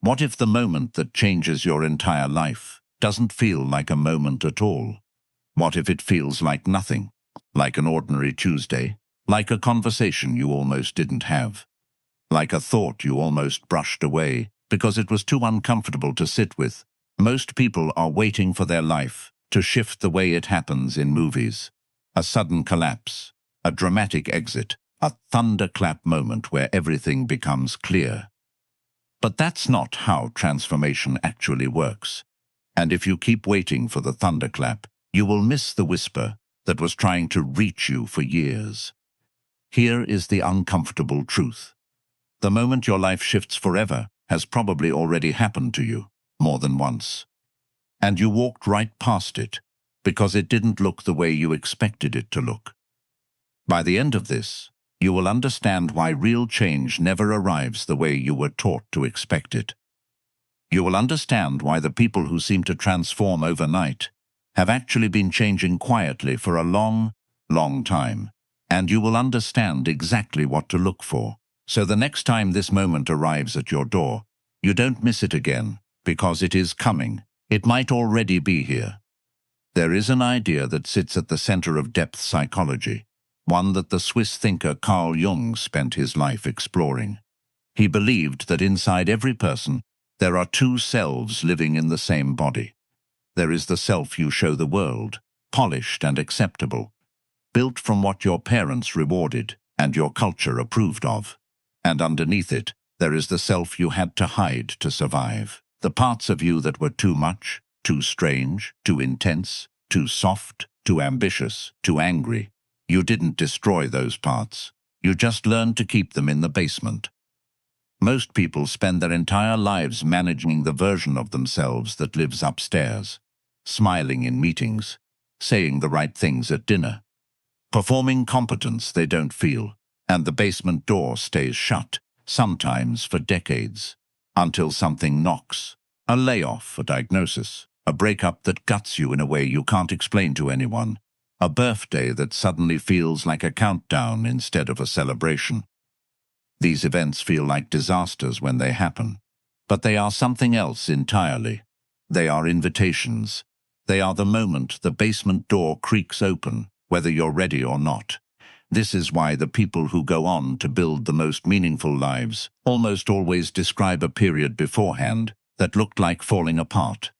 What if the moment that changes your entire life doesn't feel like a moment at all? What if it feels like nothing, like an ordinary Tuesday, like a conversation you almost didn't have, like a thought you almost brushed away because it was too uncomfortable to sit with? Most people are waiting for their life to shift the way it happens in movies. A sudden collapse, a dramatic exit, a thunderclap moment where everything becomes clear. But that's not how transformation actually works. And if you keep waiting for the thunderclap, you will miss the whisper that was trying to reach you for years. Here is the uncomfortable truth. The moment your life shifts forever has probably already happened to you, more than once. And you walked right past it, because it didn't look the way you expected it to look. By the end of this, you will understand why real change never arrives the way you were taught to expect it. You will understand why the people who seem to transform overnight have actually been changing quietly for a long, long time. And you will understand exactly what to look for. So the next time this moment arrives at your door, you don't miss it again, because it is coming. It might already be here. There is an idea that sits at the center of depth psychology, one that the Swiss thinker Carl Jung spent his life exploring. He believed that inside every person, there are two selves living in the same body. There is the self you show the world, polished and acceptable, built from what your parents rewarded and your culture approved of. And underneath it, there is the self you had to hide to survive. The parts of you that were too much, too strange, too intense, too soft, too ambitious, too angry. You didn't destroy those parts. You just learned to keep them in the basement. Most people spend their entire lives managing the version of themselves that lives upstairs, smiling in meetings, saying the right things at dinner, performing competence they don't feel, and the basement door stays shut, sometimes for decades, until something knocks. A layoff, a diagnosis, a breakup that guts you in a way you can't explain to anyone, a birthday that suddenly feels like a countdown instead of a celebration. These events feel like disasters when they happen, but they are something else entirely. They are invitations. They are the moment the basement door creaks open, whether you're ready or not. This is why the people who go on to build the most meaningful lives almost always describe a period beforehand that looked like falling apart.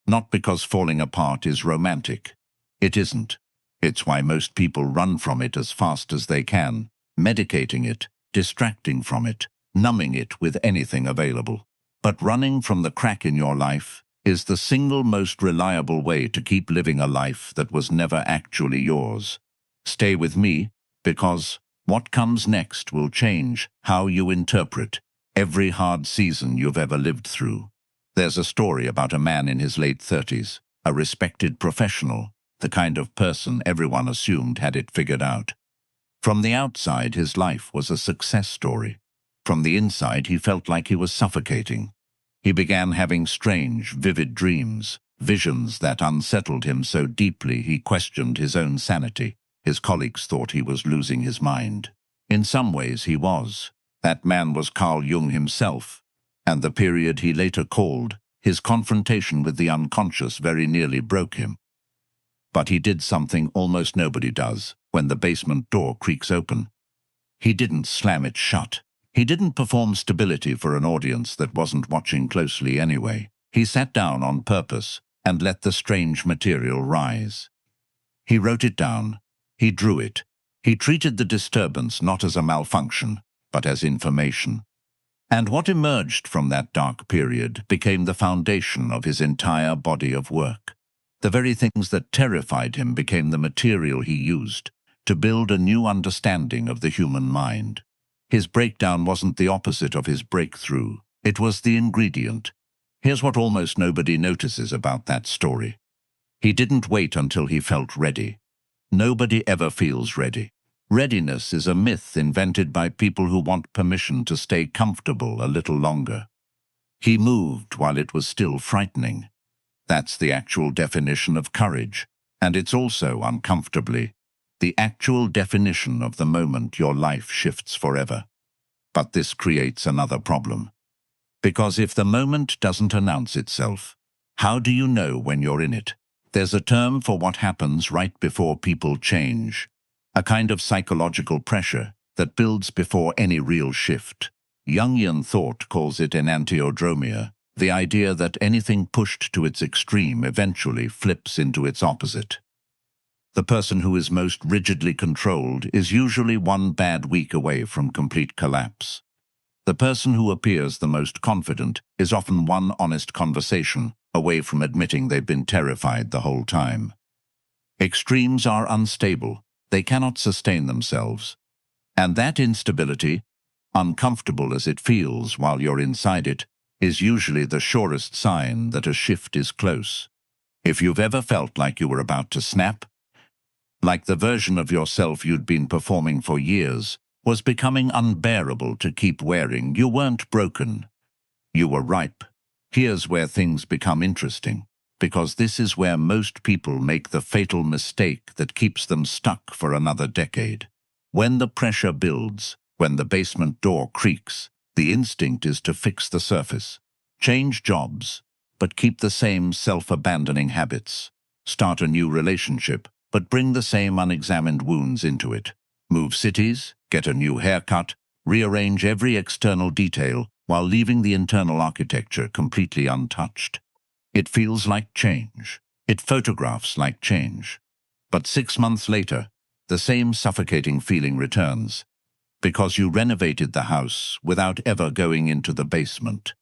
Not because falling apart is romantic. It isn't. It's why most people run from it as fast as they can, medicating it, distracting from it, numbing it with anything available. But running from the crack in your life is the single most reliable way to keep living a life that was never actually yours. Stay with me, because what comes next will change how you interpret every hard season you've ever lived through. There's a story about a man in his late 30s, a respected professional, the kind of person everyone assumed had it figured out. From the outside, his life was a success story. From the inside, he felt like he was suffocating. He began having strange, vivid dreams, visions that unsettled him so deeply he questioned his own sanity. His colleagues thought he was losing his mind. In some ways, he was. That man was Carl Jung himself, and the period he later called his confrontation with the unconscious very nearly broke him. But he did something almost nobody does when the basement door creaks open. He didn't slam it shut. He didn't perform stability for an audience that wasn't watching closely anyway. He sat down on purpose and let the strange material rise. He wrote it down. He drew it. He treated the disturbance not as a malfunction, but as information. And what emerged from that dark period became the foundation of his entire body of work. The very things that terrified him became the material he used to build a new understanding of the human mind. His breakdown wasn't the opposite of his breakthrough. It was the ingredient. Here's what almost nobody notices about that story. He didn't wait until he felt ready. Nobody ever feels ready. Readiness is a myth invented by people who want permission to stay comfortable a little longer. He moved while it was still frightening. That's the actual definition of courage, and it's also, uncomfortably, the actual definition of the moment your life shifts forever. But this creates another problem. Because if the moment doesn't announce itself, how do you know when you're in it? There's a term for what happens right before people change, a kind of psychological pressure that builds before any real shift. Jungian thought calls it enantiodromia, the idea that anything pushed to its extreme eventually flips into its opposite. The person who is most rigidly controlled is usually one bad week away from complete collapse. The person who appears the most confident is often one honest conversation away from admitting they've been terrified the whole time. Extremes are unstable. They cannot sustain themselves. And that instability, uncomfortable as it feels while you're inside it, is usually the surest sign that a shift is close. If you've ever felt like you were about to snap, like the version of yourself you'd been performing for years was becoming unbearable to keep wearing, you weren't broken. You were ripe. Here's where things become interesting, because this is where most people make the fatal mistake that keeps them stuck for another decade. When the pressure builds, when the basement door creaks, the instinct is to fix the surface. Change jobs, but keep the same self-abandoning habits. Start a new relationship, but bring the same unexamined wounds into it. Move cities, get a new haircut, rearrange every external detail while leaving the internal architecture completely untouched. It feels like change. It photographs like change. But 6 months later, the same suffocating feeling returns, because you renovated the house without ever going into the basement.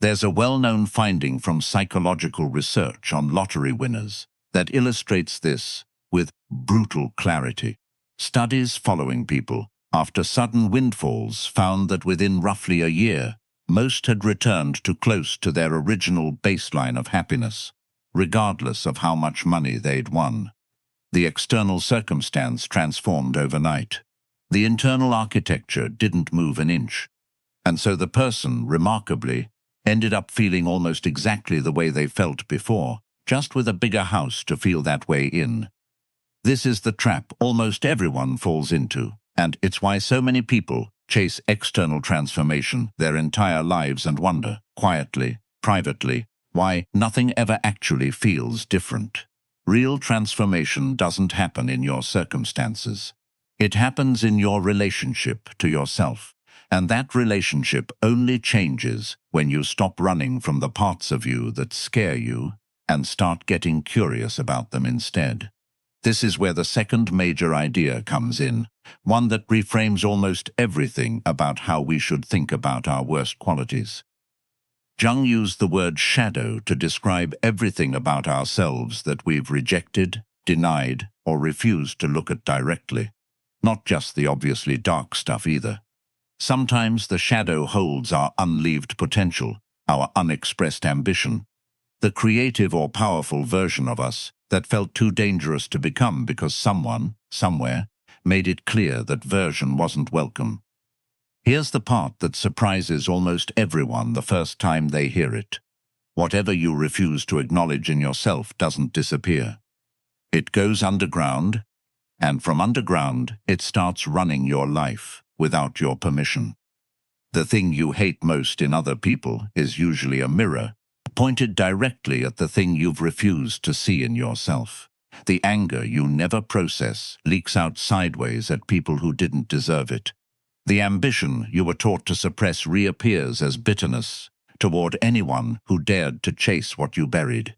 There's a well-known finding from psychological research on lottery winners that illustrates this with brutal clarity. Studies following people after sudden windfalls found that within roughly a year, most had returned to close to their original baseline of happiness, regardless of how much money they'd won. The external circumstance transformed overnight. The internal architecture didn't move an inch, and so the person, remarkably, ended up feeling almost exactly the way they felt before, just with a bigger house to feel that way in. This is the trap almost everyone falls into, and it's why so many people chase external transformation their entire lives and wonder, quietly, privately, why nothing ever actually feels different. Real transformation doesn't happen in your circumstances. It happens in your relationship to yourself, and that relationship only changes when you stop running from the parts of you that scare you and start getting curious about them instead. This is where the second major idea comes in, one that reframes almost everything about how we should think about our worst qualities. Jung used the word shadow to describe everything about ourselves that we've rejected, denied, or refused to look at directly. Not just the obviously dark stuff either. Sometimes the shadow holds our unlived potential, our unexpressed ambition, the creative or powerful version of us that felt too dangerous to become because someone, somewhere, made it clear that version wasn't welcome. Here's the part that surprises almost everyone the first time they hear it. Whatever you refuse to acknowledge in yourself doesn't disappear. It goes underground, and from underground it starts running your life without your permission. The thing you hate most in other people is usually a mirror, pointed directly at the thing you've refused to see in yourself. The anger you never process leaks out sideways at people who didn't deserve it. The ambition you were taught to suppress reappears as bitterness toward anyone who dared to chase what you buried.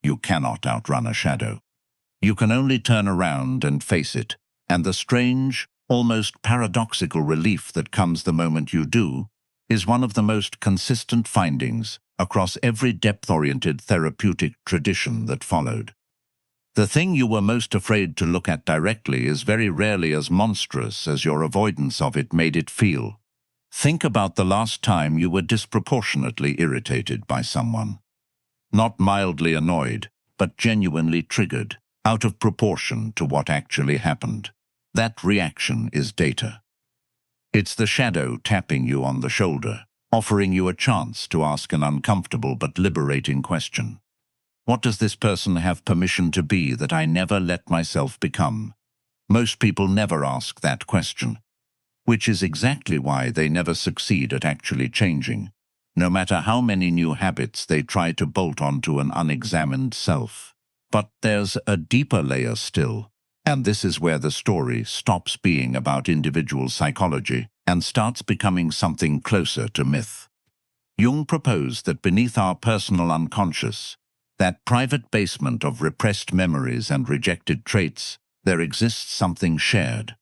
You cannot outrun a shadow. You can only turn around and face it, and the strange, almost paradoxical relief that comes the moment you do is one of the most consistent findings across every depth-oriented therapeutic tradition that followed. The thing you were most afraid to look at directly is very rarely as monstrous as your avoidance of it made it feel. Think about the last time you were disproportionately irritated by someone. Not mildly annoyed, but genuinely triggered, out of proportion to what actually happened. That reaction is data. It's the shadow tapping you on the shoulder, offering you a chance to ask an uncomfortable but liberating question. What does this person have permission to be that I never let myself become? Most people never ask that question, which is exactly why they never succeed at actually changing. no matter how many new habits they try to bolt onto an unexamined self. But there's a deeper layer still, and this is where the story stops being about individual psychology and starts becoming something closer to myth. Jung proposed that beneath our personal unconscious, that private basement of repressed memories and rejected traits, there exists something shared.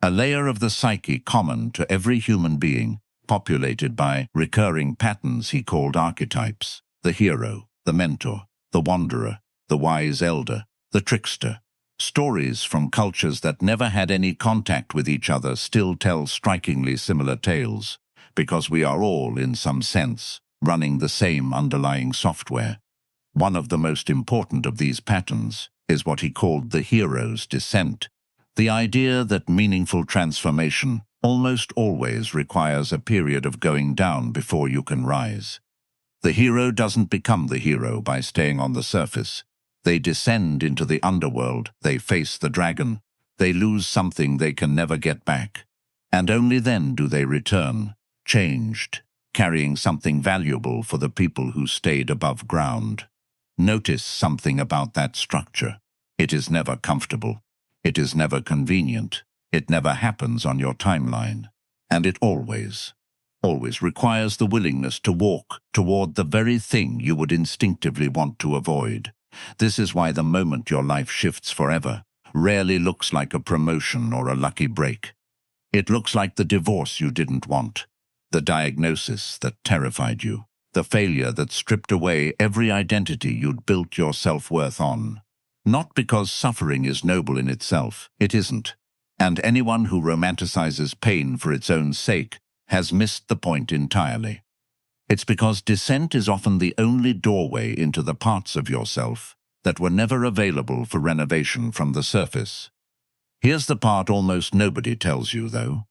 A layer of the psyche common to every human being, populated by recurring patterns he called archetypes: the hero, the mentor, the wanderer, the wise elder, the trickster. Stories from cultures that never had any contact with each other still tell strikingly similar tales, because we are all, in some sense, running the same underlying software. One of the most important of these patterns is what he called the hero's descent, the idea that meaningful transformation almost always requires a period of going down before you can rise. The hero doesn't become the hero by staying on the surface. They descend into the underworld, they face the dragon, they lose something they can never get back. And only then do they return, changed, carrying something valuable for the people who stayed above ground. Notice something about that structure. It is never comfortable. It is never convenient. It never happens on your timeline. And it always requires the willingness to walk toward the very thing you would instinctively want to avoid. This is why the moment your life shifts forever rarely looks like a promotion or a lucky break. It looks like the divorce you didn't want, the diagnosis that terrified you, the failure that stripped away every identity you'd built your self-worth on. Not because suffering is noble in itself, it isn't. And anyone who romanticizes pain for its own sake has missed the point entirely. It's because descent is often the only doorway into the parts of yourself that were never available for renovation from the surface. Here's the part almost nobody tells you, though.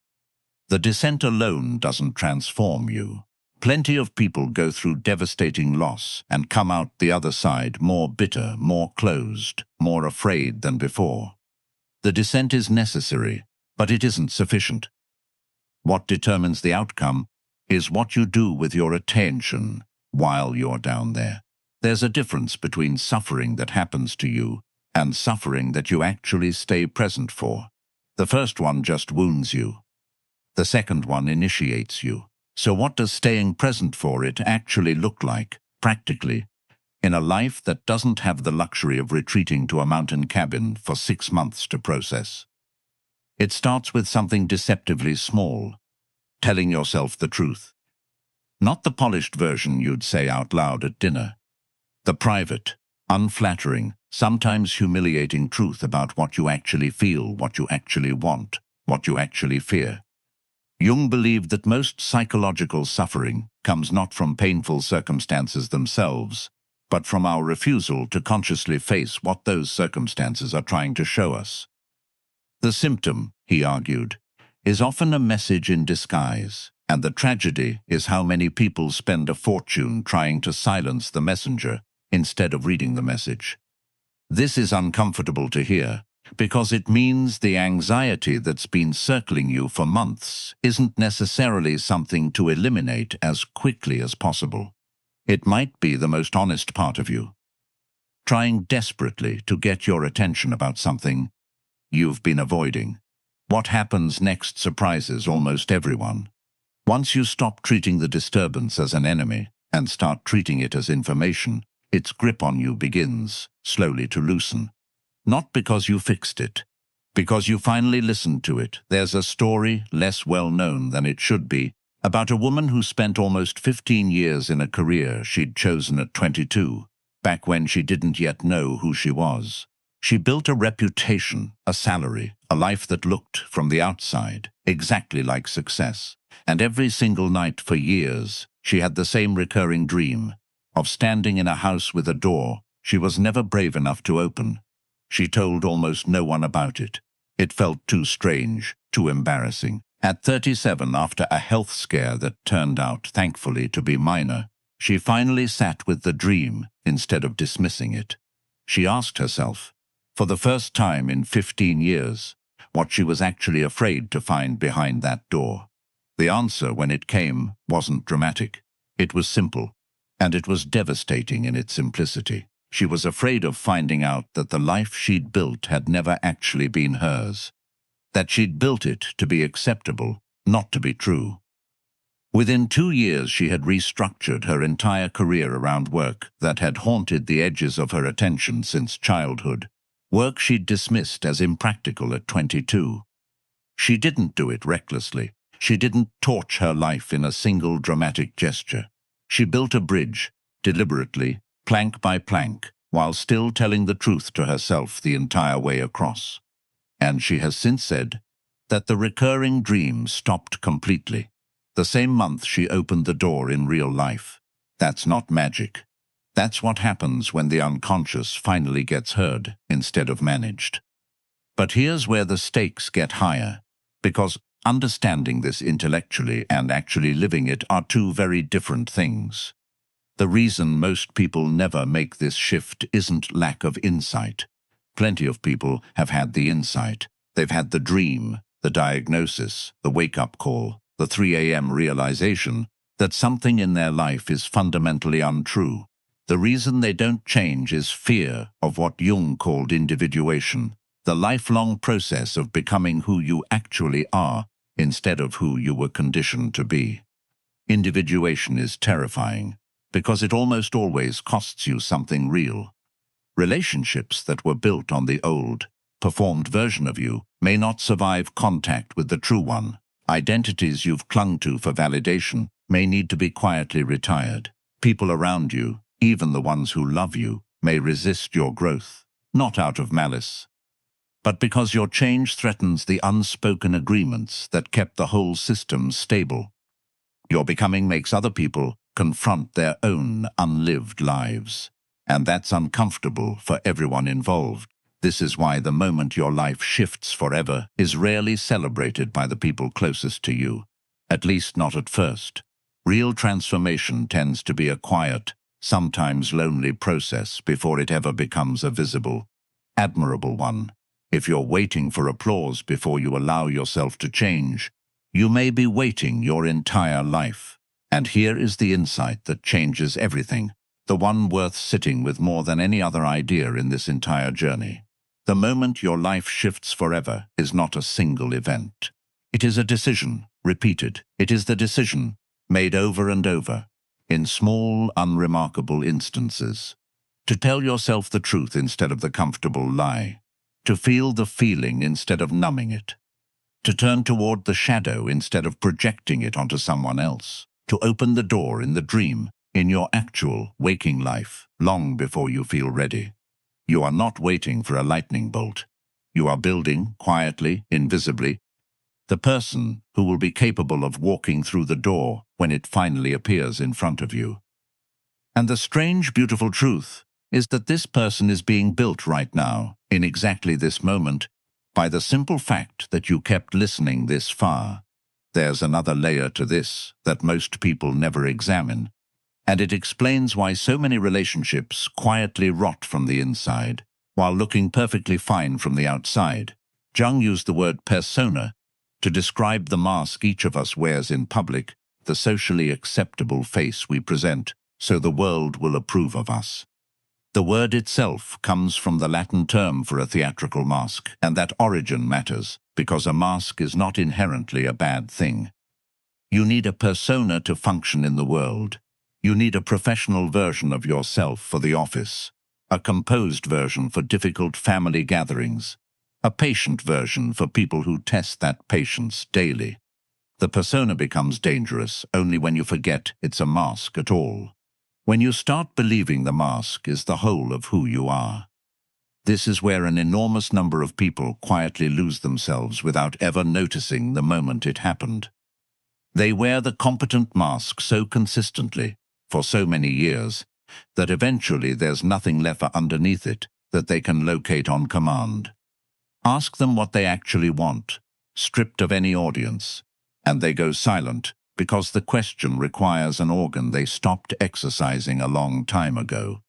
The descent alone doesn't transform you. Plenty of people go through devastating loss and come out the other side more bitter, more closed, more afraid than before. The descent is necessary, but it isn't sufficient. What determines the outcome is what you do with your attention while you're down there. There's a difference between suffering that happens to you and suffering that you actually stay present for. The first one just wounds you. The second one initiates you. So what does staying present for it actually look like, practically, in a life that doesn't have the luxury of retreating to a mountain cabin for 6 months to process? It starts with something deceptively small, telling yourself the truth. Not the polished version you'd say out loud at dinner. The private, unflattering, sometimes humiliating truth about what you actually feel, what you actually want, what you actually fear. Jung believed that most psychological suffering comes not from painful circumstances themselves, but from our refusal to consciously face what those circumstances are trying to show us. The symptom, he argued, is often a message in disguise, and the tragedy is how many people spend a fortune trying to silence the messenger instead of reading the message. This is uncomfortable to hear, because it means the anxiety that's been circling you for months isn't necessarily something to eliminate as quickly as possible. It might be the most honest part of you, trying desperately to get your attention about something you've been avoiding. What happens next surprises almost everyone. Once you stop treating the disturbance as an enemy and start treating it as information, its grip on you begins slowly to loosen. Not because you fixed it, because you finally listened to it. There's a story, less well known than it should be, about a woman who spent almost 15 years in a career she'd chosen at 22, back when she didn't yet know who she was. She built a reputation, a salary, a life that looked, from the outside, exactly like success. And every single night for years, she had the same recurring dream of standing in a house with a door she was never brave enough to open. She told almost no one about it. It felt too strange, too embarrassing. At 37, after a health scare that turned out, thankfully, to be minor, she finally sat with the dream instead of dismissing it. She asked herself, for the first time in 15 years, what she was actually afraid to find behind that door. The answer, when it came, wasn't dramatic. It was simple, and it was devastating in its simplicity. She was afraid of finding out that the life she'd built had never actually been hers, that she'd built it to be acceptable, not to be true. Within 2 years, she had restructured her entire career around work that had haunted the edges of her attention since childhood, work she'd dismissed as impractical at 22. She didn't do it recklessly. She didn't torch her life in a single dramatic gesture. She built a bridge, deliberately, plank by plank, while still telling the truth to herself the entire way across. And she has since said that the recurring dream stopped completely. The same month she opened the door in real life. That's not magic. That's what happens when the unconscious finally gets heard instead of managed. But here's where the stakes get higher, because understanding this intellectually and actually living it are two very different things. The reason most people never make this shift isn't lack of insight. Plenty of people have had the insight. They've had the dream, the diagnosis, the wake-up call, the 3 a.m. realization that something in their life is fundamentally untrue. The reason they don't change is fear of what Jung called individuation, the lifelong process of becoming who you actually are instead of who you were conditioned to be. Individuation is terrifying because it almost always costs you something real. Relationships that were built on the old, performed version of you may not survive contact with the true one. Identities you've clung to for validation may need to be quietly retired. People around you, even the ones who love you, may resist your growth, not out of malice, but because your change threatens the unspoken agreements that kept the whole system stable. Your becoming makes other people confront their own unlived lives, and that's uncomfortable for everyone involved. This is why the moment your life shifts forever is rarely celebrated by the people closest to you, at least not at first. Real transformation tends to be a quiet, sometimes lonely process before it ever becomes a visible, admirable one. If you're waiting for applause before you allow yourself to change, you may be waiting your entire life. And here is the insight that changes everything, the one worth sitting with more than any other idea in this entire journey. The moment your life shifts forever is not a single event. It is a decision, repeated. It is the decision, made over and over, in small, unremarkable instances. To tell yourself the truth instead of the comfortable lie. To feel the feeling instead of numbing it. To turn toward the shadow instead of projecting it onto someone else. To open the door in the dream, in your actual waking life, long before you feel ready. You are not waiting for a lightning bolt. You are building, quietly, invisibly, the person who will be capable of walking through the door when it finally appears in front of you. And the strange, beautiful truth is that this person is being built right now, in exactly this moment, by the simple fact that you kept listening this far. There's another layer to this that most people never examine, and it explains why so many relationships quietly rot from the inside, while looking perfectly fine from the outside. Jung used the word persona to describe the mask each of us wears in public, the socially acceptable face we present, so the world will approve of us. The word itself comes from the Latin term for a theatrical mask, and that origin matters, because a mask is not inherently a bad thing. You need a persona to function in the world. You need a professional version of yourself for the office, a composed version for difficult family gatherings, a patient version for people who test that patience daily. The persona becomes dangerous only when you forget it's a mask at all. When you start believing the mask is the whole of who you are. This is where an enormous number of people quietly lose themselves without ever noticing the moment it happened. They wear the competent mask so consistently, for so many years, that eventually there's nothing left underneath it that they can locate on command. Ask them what they actually want, stripped of any audience, and they go silent because the question requires an organ they stopped exercising a long time ago.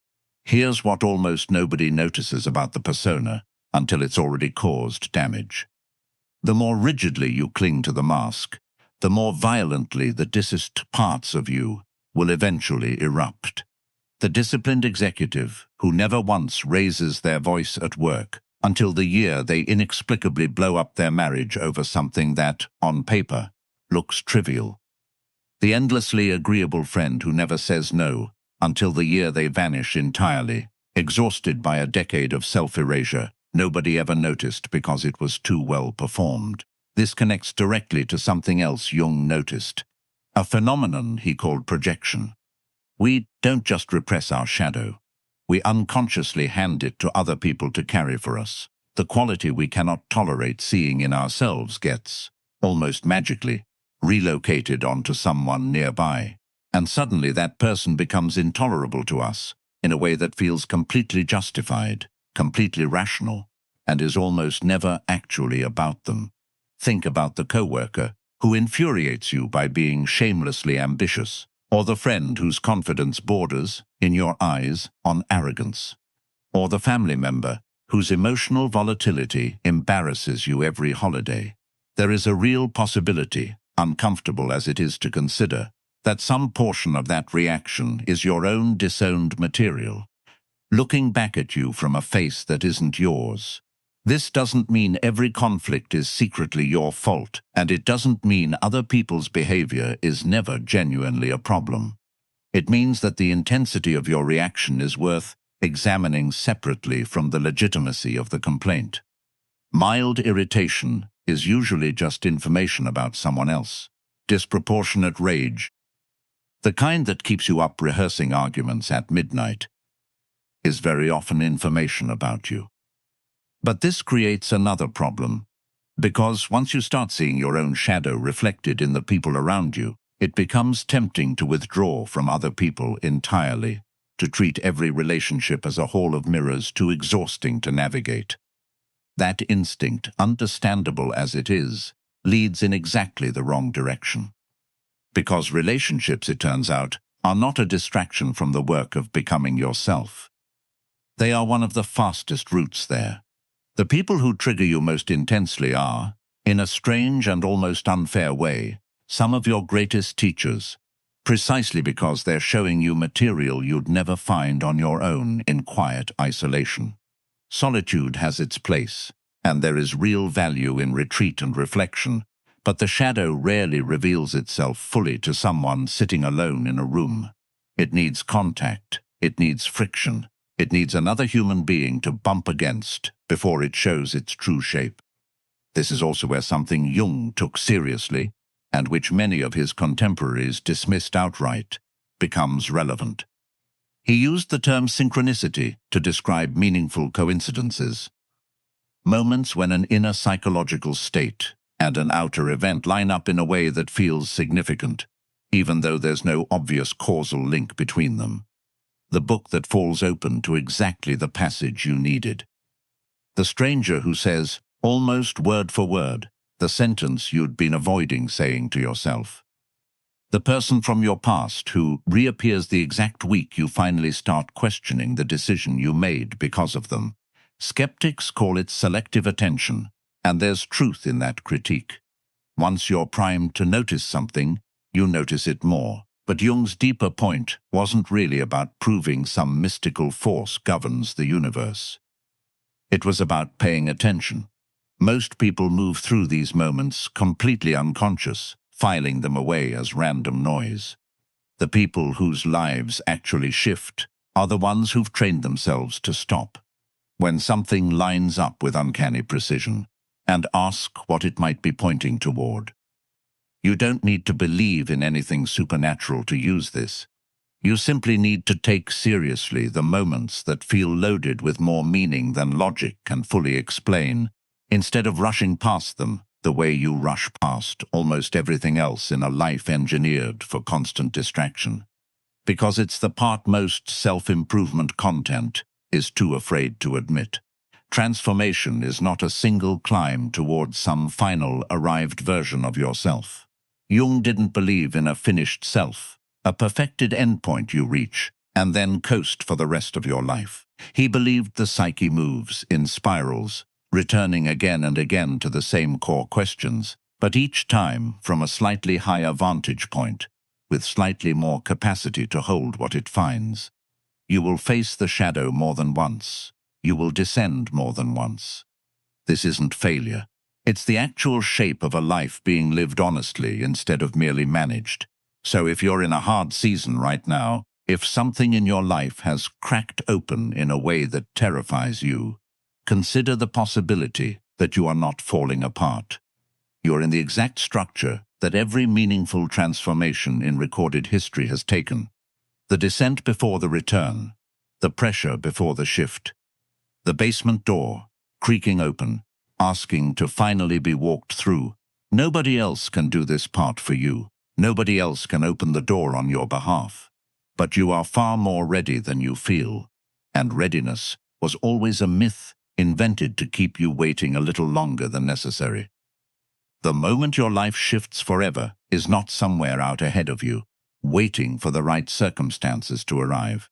Here's what almost nobody notices about the persona until it's already caused damage. The more rigidly you cling to the mask, the more violently the dissist parts of you will eventually erupt. The disciplined executive who never once raises their voice at work until the year they inexplicably blow up their marriage over something that, on paper, looks trivial. The endlessly agreeable friend who never says no until the year they vanish entirely, exhausted by a decade of self-erasure nobody ever noticed because it was too well performed. This connects directly to something else Jung noticed, a phenomenon he called projection. We don't just repress our shadow. We unconsciously hand it to other people to carry for us. The quality we cannot tolerate seeing in ourselves gets, almost magically, relocated onto someone nearby. And suddenly that person becomes intolerable to us in a way that feels completely justified, completely rational, and is almost never actually about them. Think about the coworker who infuriates you by being shamelessly ambitious, or the friend whose confidence borders, in your eyes, on arrogance, or the family member whose emotional volatility embarrasses you every holiday. There is a real possibility, uncomfortable as it is to consider, that some portion of that reaction is your own disowned material, looking back at you from a face that isn't yours. This doesn't mean every conflict is secretly your fault, and it doesn't mean other people's behavior is never genuinely a problem. It means that the intensity of your reaction is worth examining separately from the legitimacy of the complaint. Mild irritation is usually just information about someone else. Disproportionate rage, the kind that keeps you up rehearsing arguments at midnight, is very often information about you. But this creates another problem, because once you start seeing your own shadow reflected in the people around you, it becomes tempting to withdraw from other people entirely, to treat every relationship as a hall of mirrors too exhausting to navigate. That instinct, understandable as it is, leads in exactly the wrong direction. Because relationships, it turns out, are not a distraction from the work of becoming yourself. They are one of the fastest routes there. The people who trigger you most intensely are, in a strange and almost unfair way, some of your greatest teachers, precisely because they're showing you material you'd never find on your own in quiet isolation. Solitude has its place, and there is real value in retreat and reflection, but the shadow rarely reveals itself fully to someone sitting alone in a room. It needs contact, it needs friction, it needs another human being to bump against before it shows its true shape. This is also where something Jung took seriously, and which many of his contemporaries dismissed outright, becomes relevant. He used the term synchronicity to describe meaningful coincidences. Moments when an inner psychological state and an outer event line up in a way that feels significant, even though there's no obvious causal link between them. The book that falls open to exactly the passage you needed. The stranger who says, almost word for word, the sentence you'd been avoiding saying to yourself. The person from your past who reappears the exact week you finally start questioning the decision you made because of them. Skeptics call it selective attention, and there's truth in that critique. Once you're primed to notice something, you notice it more. But Jung's deeper point wasn't really about proving some mystical force governs the universe. It was about paying attention. Most people move through these moments completely unconscious, filing them away as random noise. The people whose lives actually shift are the ones who've trained themselves to stop when something lines up with uncanny precision and ask what it might be pointing toward. You don't need to believe in anything supernatural to use this. You simply need to take seriously the moments that feel loaded with more meaning than logic can fully explain, instead of rushing past them the way you rush past almost everything else in a life engineered for constant distraction. Because it's the part most self-improvement content is too afraid to admit. Transformation is not a single climb towards some final arrived version of yourself. Jung didn't believe in a finished self, a perfected endpoint you reach, and then coast for the rest of your life. He believed the psyche moves in spirals, returning again and again to the same core questions, but each time from a slightly higher vantage point. with slightly more capacity to hold what it finds. You will face the shadow more than once. You will descend more than once. This isn't failure. It's the actual shape of a life being lived honestly instead of merely managed. So if you're in a hard season right now, if something in your life has cracked open in a way that terrifies you, consider the possibility that you are not falling apart. You're in the exact structure that every meaningful transformation in recorded history has taken. The descent before the return, the pressure before the shift, the basement door creaking open, asking to finally be walked through. Nobody else can do this part for you. Nobody else can open the door on your behalf. But you are far more ready than you feel. And readiness was always a myth invented to keep you waiting a little longer than necessary. The moment your life shifts forever is not somewhere out ahead of you, waiting for the right circumstances to arrive.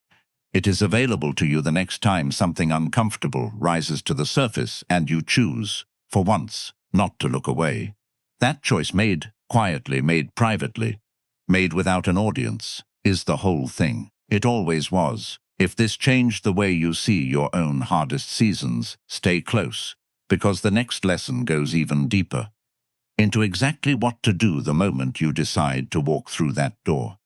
It is available to you the next time something uncomfortable rises to the surface and you choose, for once, not to look away. That choice made quietly, made privately, made without an audience, is the whole thing. It always was. If this changed the way you see your own hardest seasons, stay close, because the next lesson goes even deeper into exactly what to do the moment you decide to walk through that door.